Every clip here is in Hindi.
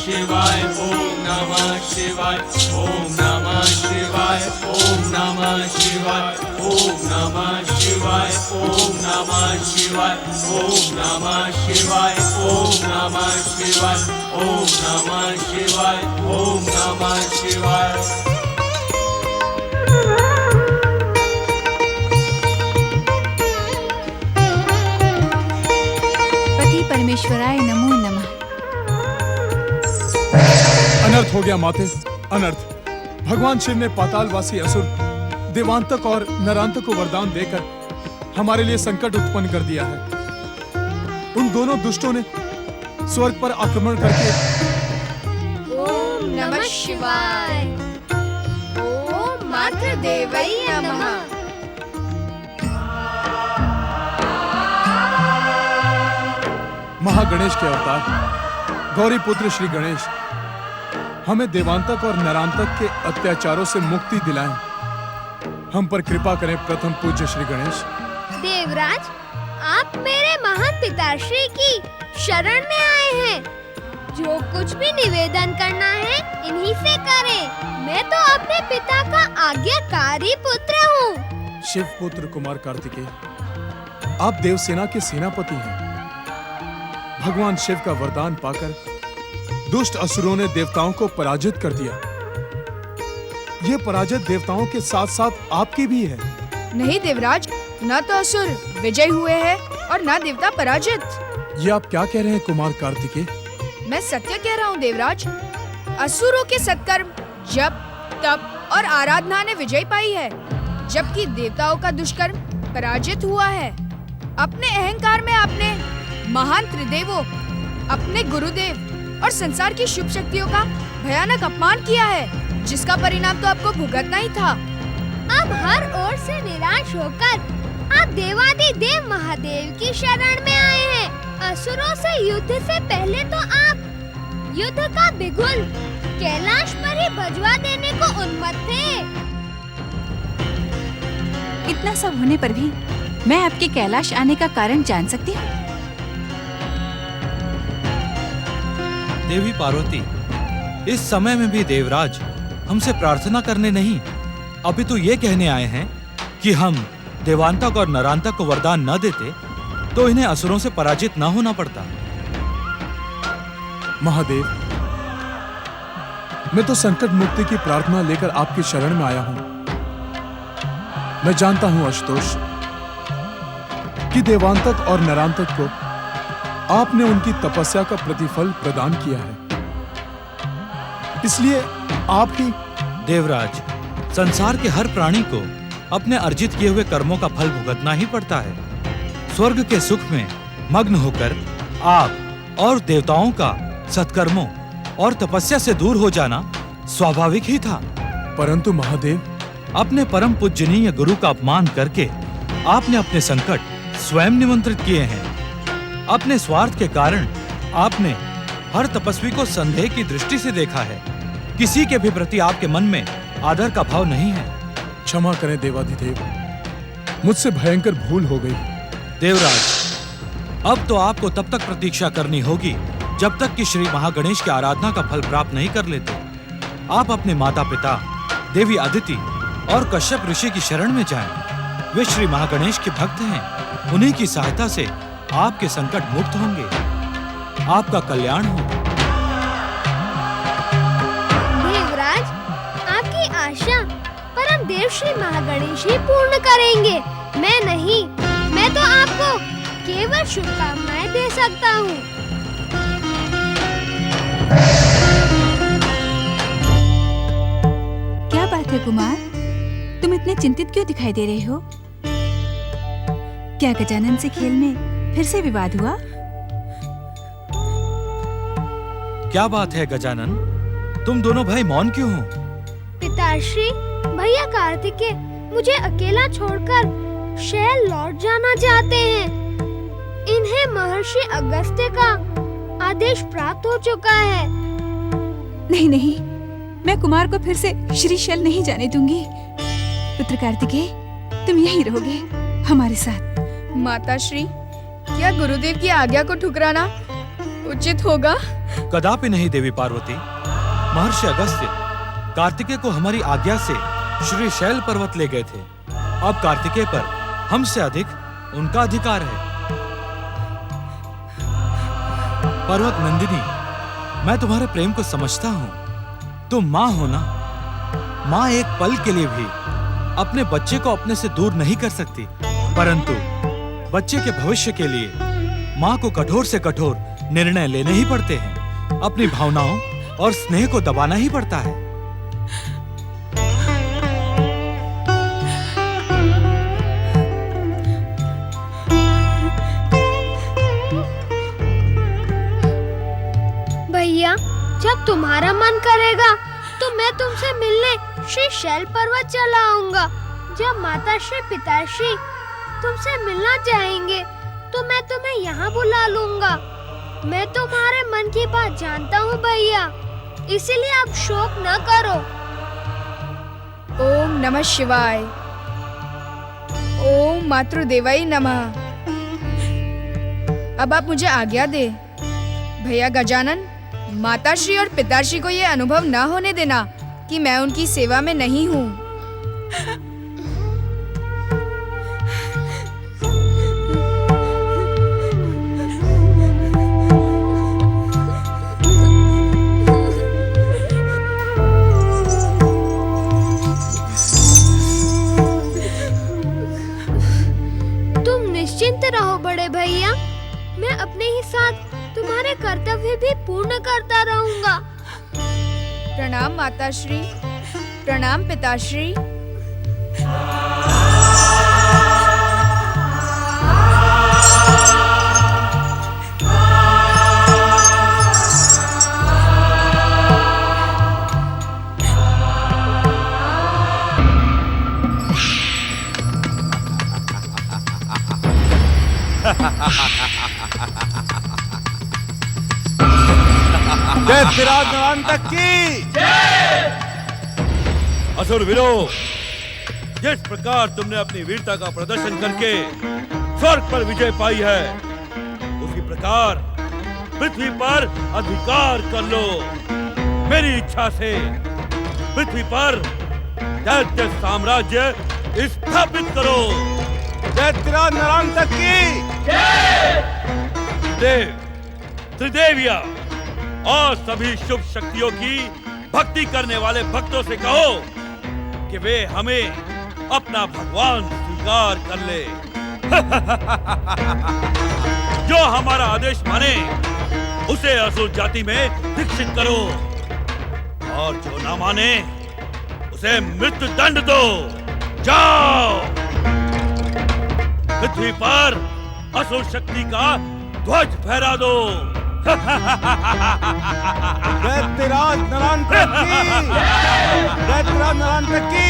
शिवाय, ओम नमः शिवाय, ओम नमः शिवाय, ओम नमः शिवाय, ओम नमः शिवाय, ओम नमः शिवाय, ओम नमः शिवाय, ओम नमः शिवाय, ओम नमः शिवाय, ओम नमः शिवाय। पति परमेश्वराय नमो नमः। अनर्थ हो गया माते, अनर्थ। भगवान शिव ने पातालवासी असुर देवांतक और नरांतक को वरदान देकर हमारे लिए संकट उत्पन्न कर दिया है। उन दोनों दुष्टों ने स्वर्ग पर आक्रमण करके ओम नमः शिवाय, ओम मातृ देवै नमः। महागणेश के अवतार गौरी पुत्र श्री गणेश हमें देवांतक और नरांतक के अत्याचारों से मुक्ति दिलाएं। हम पर कृपा करें प्रथम पूज्य श्री गणेश। देवराज, आप मेरे महान पिताश्री की शरण में आए हैं। जो कुछ भी निवेदन करना है इन्हीं से करें। मैं तो अपने पिता का आज्ञाकारी पुत्र हूँ। शिव पुत्र कुमार कार्तिकेय, आप देवसेना के सेनापति हैं। भगवान शिव का वरदान पाकर दुष्ट असुरों ने देवताओं को पराजित कर दिया। ये पराजित देवताओं के साथ साथ आपकी भी है। नहीं देवराज, न तो असुर विजय हुए हैं और न देवता पराजित। ये आप क्या कह रहे हैं कुमार कार्तिकेय? मैं सत्य कह रहा हूँ देवराज। असुरों के सत्कर्म, जप, तप और आराधना ने विजय पाई है, जबकि देवताओं का दुष्कर्म पराजित हुआ है। अपने अहंकार में आपने महान त्रिदेवों, अपने गुरुदेव और संसार की शुभ शक्तियों का भयानक अपमान किया है, जिसका परिणाम तो आपको भुगतना ही था। अब हर ओर से निराश होकर आप देवादिदेव महादेव की शरण में आए हैं। असुरों से युद्ध से पहले तो आप युद्ध का बिगुल कैलाश पर ही बजवा देने को उन्मत्त थे। इतना सब होने पर भी मैं आपके कैलाश आने का कारण जान सकती हूँ? देवी पार्वती, इस समय में भी देवराज हमसे प्रार्थना करने नहीं, अपितु ये कहने आए हैं कि हम देवांतक और नरांतक को वरदान न देते तो इन्हें असुरों से पराजित न होना पड़ता। महादेव, मैं तो संकट मुक्ति की प्रार्थना लेकर आपकी शरण में आया हूं। मैं जानता हूं आशुतोष कि देवांतक और नरांतक को आपने उनकी तपस्या का प्रतिफल प्रदान किया है, इसलिए आप ही। देवराज, संसार के हर प्राणी को अपने अर्जित किए हुए कर्मों का फल भुगतना ही पड़ता है। स्वर्ग के सुख में मग्न होकर आप और देवताओं का सत्कर्मों और तपस्या से दूर हो जाना स्वाभाविक ही था। परंतु महादेव, अपने परम पूजनीय गुरु का अपमान करके आपने अपने संकट स्वयं निमंत्रित किए हैं। अपने स्वार्थ के कारण आपने हर तपस्वी को संदेह की दृष्टि से देखा है। किसी के भी प्रति आपके मन में आदर का भाव नहीं है। क्षमा करें देवाधिदेव, मुझसे भयंकर भूल हो गई। देवराज, अब तो आपको तब तक प्रतीक्षा करनी होगी जब तक कि श्री महागणेश की आराधना का फल प्राप्त नहीं कर लेते। आप अपने माता पिता देवी अदिति और कश्यप ऋषि की शरण में जाएं। वे श्री महागणेश के भक्त हैं। उन्हीं की सहायता से आपके संकट मुक्त होंगे, आपका कल्याण हो। देवराज, आपकी आशा परम देव श्री महागणेश ही पूर्ण करेंगे, मैं नहीं। मैं तो आपको केवल शुभकामनाएं दे सकता हूँ। क्या बात है कुमार, तुम इतने चिंतित क्यों दिखाई दे रहे हो? क्या गजानन से खेल में फिर से विवाद हुआ? क्या बात है गजानन, तुम दोनों भाई मौन क्यों हो? पिताश्री, भैया कार्तिकेय मुझे अकेला छोड़कर शहर लौट जाना चाहते हैं। इन्हें महर्षि अगस्त्य का आदेश प्राप्त हो चुका है। नहीं नहीं, मैं कुमार को फिर से श्रीशैल नहीं जाने दूंगी। पुत्र कार्तिकेय, तुम यहीं रहोगे हमारे साथ। माताश्री, क्या गुरुदेव की आज्ञा को ठुकराना उचित होगा? कदापि नहीं देवी पार्वती। महर्षि अगस्त्य कार्तिकेय को हमारी आज्ञा से श्री शैल पर्वत ले गए थे। अब कार्तिकेय पर हमसे अधिक उनका अधिकार है। पर्वत नंदिनी, मैं तुम्हारे प्रेम को समझता हूँ। तुम माँ हो ना। माँ एक पल के लिए भी अपने बच्चे को अपने से दूर नहीं कर सकती, परंतु बच्चे के भविष्य के लिए माँ को कठोर से कठोर निर्णय लेने ही पड़ते हैं। अपनी भावनाओं और स्नेह को दबाना ही पड़ता है। भैया, जब तुम्हारा मन करेगा तो मैं तुमसे मिलने श्री शैल पर्वत चला आऊंगा। जब माता श्री पिताश्री तुमसे मिलना चाहेंगे तो मैं तुम्हें यहाँ बुला लूंगा। मैं तुम्हारे मन की बात जानता हूँ भैया, इसीलिए आप शोक न करो। ओम नमः शिवाय। ओम मातृदेवाय नमः। अब आप मुझे आज्ञा दे। भैया गजानन, माताश्री और पिताश्री को ये अनुभव न होने देना कि मैं उनकी सेवा में नहीं हूँ। तुम निश्चिंत रहो बड़े भैया, मैं अपने ही साथ तुम्हारे कर्तव्य भी पूर्ण करता रहूंगा। प्रणाम माताश्री, प्रणाम पिताश्री। दैत्यराज नरांतक की असुर वीरो, जिस प्रकार तुमने अपनी वीरता का प्रदर्शन करके स्वर्ग पर विजय पाई है, उसी प्रकार पृथ्वी पर अधिकार कर लो। मेरी इच्छा से पृथ्वी पर दैत्य साम्राज्य स्थापित करो। दैत्यराज नरांतक की देव, त्रिदेविया और सभी शुभ शक्तियों की भक्ति करने वाले भक्तों से कहो कि वे हमें अपना भगवान स्वीकार कर ले। जो हमारा आदेश माने उसे असुर जाति में दीक्षित करो, और जो ना माने उसे मृत्यु दंड दो। जाओ, पृथ्वी पर असुर शक्ति का ध्वज फहरा दो। दैत्यराज नरांतक की, दैत्यराज नरांतक की।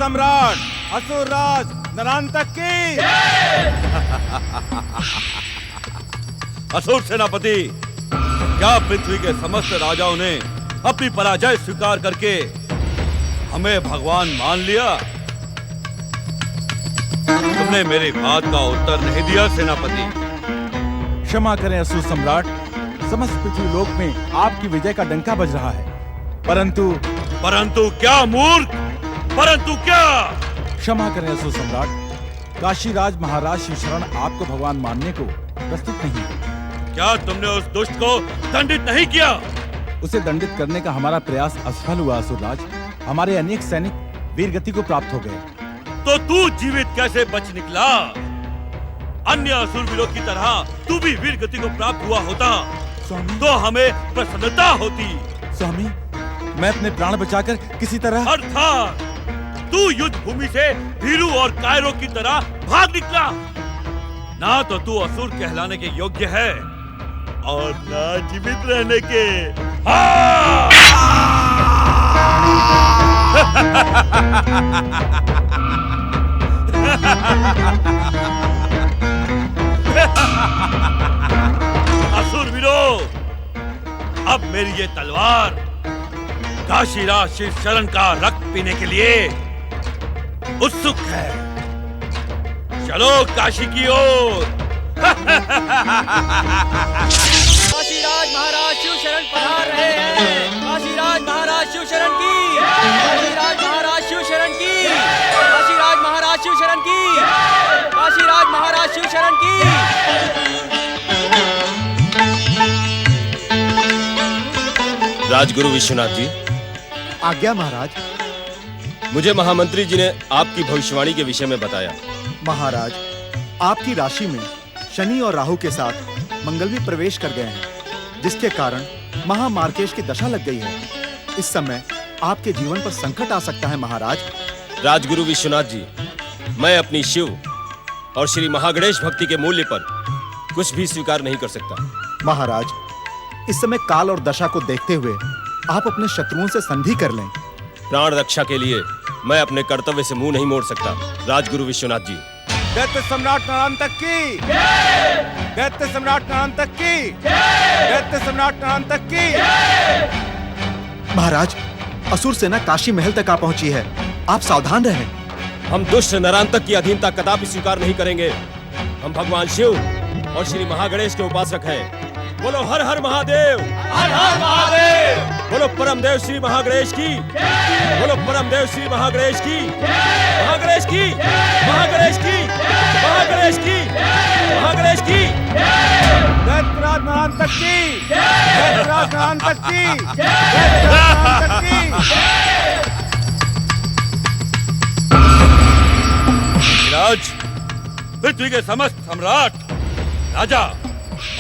सम्राट असुरराज नरांतक की। असुर सेनापति, क्या पृथ्वी के समस्त राजाओं ने अपनी पराजय स्वीकार करके हमें भगवान मान लिया? तुमने मेरी बात का उत्तर नहीं दिया सेनापति। क्षमा करें असुर सम्राट, समस्त पृथ्वी लोक में आपकी विजय का डंका बज रहा है, परंतु क्या मूर्ख, परंतु क्या? क्षमा करें असुर सम्राट, काशीराज महाराज शिवशरण आपको भगवान मानने को प्रस्तुत नहीं है। क्या तुमने उस दुष्ट को दंडित नहीं किया? उसे दंडित करने का हमारा प्रयास असफल हुआ असुरराज। हमारे अनेक सैनिक वीर गति को प्राप्त हो गए। तो तू जीवित कैसे बच निकला? अन्य असुरवीरों की तरह तू भी वीर गति को प्राप्त हुआ होता स्वामी, तो हमें प्रसन्नता होती। स्वामी, मैं अपने प्राण बचाकर किसी तरह। अर्थात तू युद्ध भूमि से भीरू और कायरों की तरह भाग निकला। ना तो तू असुर कहलाने के योग्य है और ना जीवित रहने के। असुरवीरों, अब मेरी ये तलवार काशीराज शिव शरण का रक्त पीने के लिए उत्सुक है। चलो काशी की ओर। काशीराज महाराज शिव शरण पधार रहे हैं। काशीराज महाराज शिव शरण की। काशीराज महाराज शिव शरण की। काशीराज महाराज शिव शरण की। काशीराज महाराज शिव शरण की। राजगुरु विश्वनाथ जी, आज्ञा महाराज। मुझे महामंत्री जी ने आपकी भविष्यवाणी के विषय में बताया। महाराज, आपकी राशि में शनि और राहु के साथ मंगल भी प्रवेश कर गए हैं, जिसके कारण महामार्केश की दशा लग गई है। इस समय आपके जीवन पर संकट आ सकता है महाराज। राजगुरु विश्वनाथ जी, मैं अपनी शिव और श्री महागणेश भक्ति के मूल्य पर कुछ भी स्वीकार नहीं कर सकता। महाराज, इस समय काल और दशा को देखते हुए आप अपने शत्रुओं से संधि कर लें। प्राण रक्षा के लिए मैं अपने कर्तव्य से मुंह नहीं मोड़ सकता। राजगुरु विश्वनाथ जी। दैत्य सम्राट नारायण की। दैत्य सम्राट नारायण की। दैत्य सम्राट नारायण की। महाराज, असुर सेना काशी महल तक आ पहुंची है, आप सावधान रहें। हम दुष्ट नरांतक की अधीनता कदापि स्वीकार नहीं करेंगे। हम भगवान शिव और श्री महागणेश के उपासक हैं। बोलो हर हर महादेव। हर हर महादेव। बोलो परम देव श्री महागणेश की। बोलो परम देव श्री महागणेश की। महागणेश की। महागणेश की। महागणेश की। महागणेश की। दैत्यराज नारायण की। दैत्यराज नारायण की। दैत्यराज नारायण की। राज, पृथ्वी के समस्त सम्राट, राजा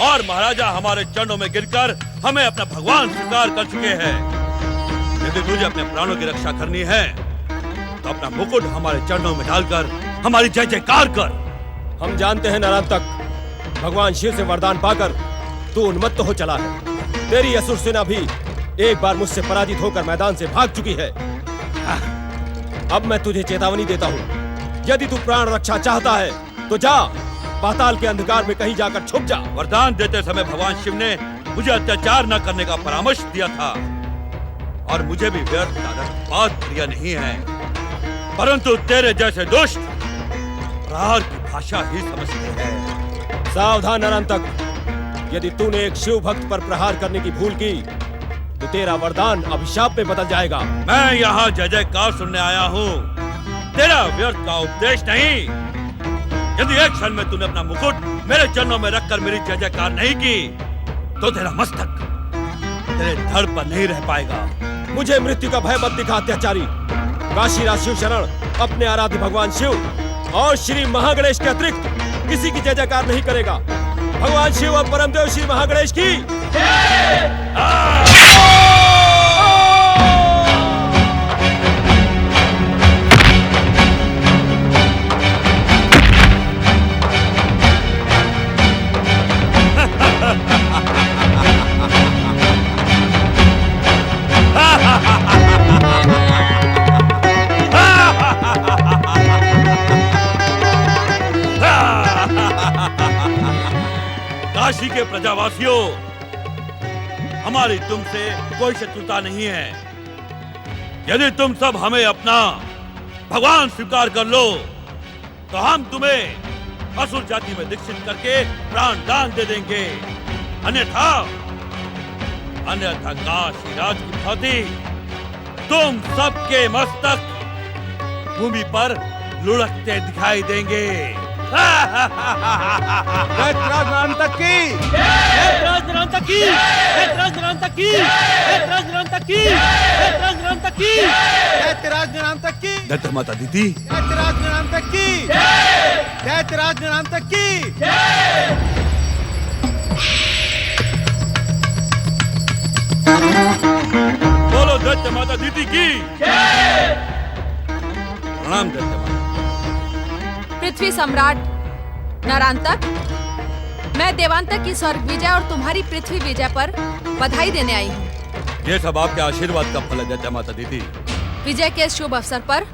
और महाराजा हमारे चरणों में गिरकर हमें अपना भगवान स्वीकार कर चुके हैं। यदि तुझे अपने प्राणों की रक्षा करनी है तो अपना मुकुट हमारे चरणों में डालकर हमारी जय जयकार कर। हम जानते हैं नरांतक, भगवान शिव से वरदान पाकर तू उन्मत्त हो चला है। तेरी असुर सेना भी एक बार मुझसे पराजित होकर मैदान से भाग चुकी है। अब मैं तुझे चेतावनी देता हूँ, यदि तू प्राण रक्षा चाहता है तो जा, पाताल के अंधकार में कहीं जाकर छुप जा। वरदान देते समय भगवान शिव ने मुझे अत्याचार न करने का परामर्श दिया था और मुझे भी व्यर्थ का रक्तपात प्रिय नहीं है, परंतु तेरे जैसे दुष्ट प्रहार की भाषा ही समझते हैं। सावधान नरांतक, यदि तूने एक शिव भक्त पर प्रहार करने की भूल की तो तेरा वरदान अभिशाप में बदल जाएगा। मैं यहाँ जय जयकार सुनने आया हूँ, तेरा व्यर्थ का उपदेश नहीं। यदि एक क्षण में तूने अपना मुकुट मेरे चरणों में रखकर मेरी जय जयकार नहीं की तो तेरा मस्तक तेरे धड़ पर नहीं रह पाएगा। मुझे मृत्यु का भय मत दिखा अत्याचारी। काशीराज शिव शरण अपने आराध्य भगवान शिव और श्री महागणेश के अतिरिक्त किसी की जय जयकार नहीं करेगा। भगवान शिव और परमदेव श्री महागणेश की। काशी के प्रजावासियों, हमारी तुमसे कोई शत्रुता नहीं है। यदि तुम सब हमें अपना भगवान स्वीकार कर लो तो हम तुम्हें असुर जाति में दीक्षित करके प्राण दान दे देंगे। अन्यथा अन्यथा काशी राज की भांति तुम सबके मस्तक भूमि पर लुढ़कते दिखाई देंगे। दैत्यराज नरांतक की, दैत्यराज नरांतक की, दैत्यराज नरांतक की, दैत्यराज नरांतक की, दैत्यराज नरांतक की, दैत्यराज नरांतक की, दैत्य माता दीदी, दैत्यराज नरांतक की, दैत्यराज नरांतक की। बोलो दैत्य माता दीदी की। प्रणाम दैत्य माता। पृथ्वी सम्राट नरांतक, मैं देवांतक की स्वर्ग विजय और तुम्हारी पृथ्वी विजय पर बधाई देने आई हूँ। ये सब आपके आशीर्वाद का फल है दैत्य माता दीदी। विजय के इस शुभ अवसर पर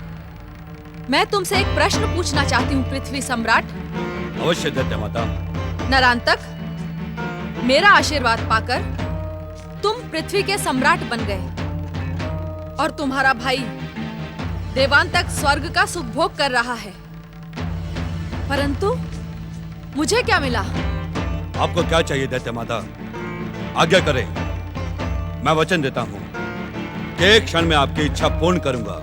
मैं तुमसे एक प्रश्न पूछना चाहती हूँ पृथ्वी सम्राट। अवश्य दैत्य माता। नरांतक, मेरा आशीर्वाद पाकर तुम पृथ्वी के सम्राट बन गए और तुम्हारा भाई देवांतक स्वर्ग का सुख भोग कर रहा है, परंतु मुझे क्या मिला? आपको क्या चाहिए दैत्य माता? आज्ञा करें। मैं वचन देता हूँ कि एक क्षण में आपकी इच्छा पूर्ण करूंगा।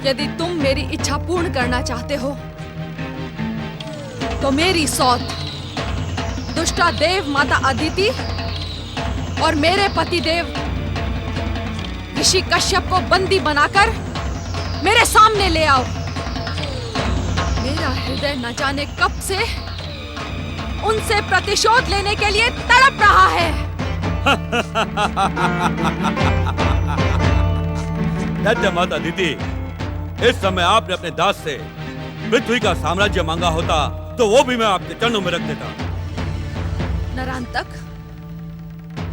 यदि तुम मेरी इच्छा पूर्ण करना चाहते हो तो मेरी सौत दुष्टा देव माता अदिति और मेरे पति देव ऋषि कश्यप को बंदी बनाकर मेरे सामने ले आओ। मेरा हृदय न जाने कब से उनसे प्रतिशोध लेने के लिए तड़प रहा है। दैत्य माता दीदी, इस समय आपने अपने दास से पृथ्वी का साम्राज्य मांगा होता तो वो भी मैं आपके चरणों में रख देता। नरांतक,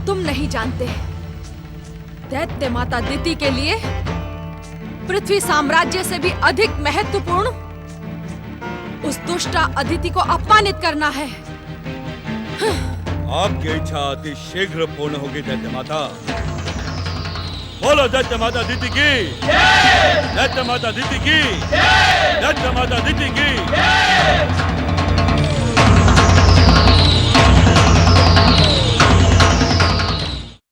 तुम नहीं जानते, दैत्य माता दिति के लिए पृथ्वी साम्राज्य से भी अधिक महत्वपूर्ण उस दुष्टा अदिति को अपमानित करना है। आपकी इच्छा अति शीघ्र पूर्ण होगी दैत्य माता। बोलो दैत्य माता दीदी की, दैत्य माता दीदी की, दैत्य माता दीदी की।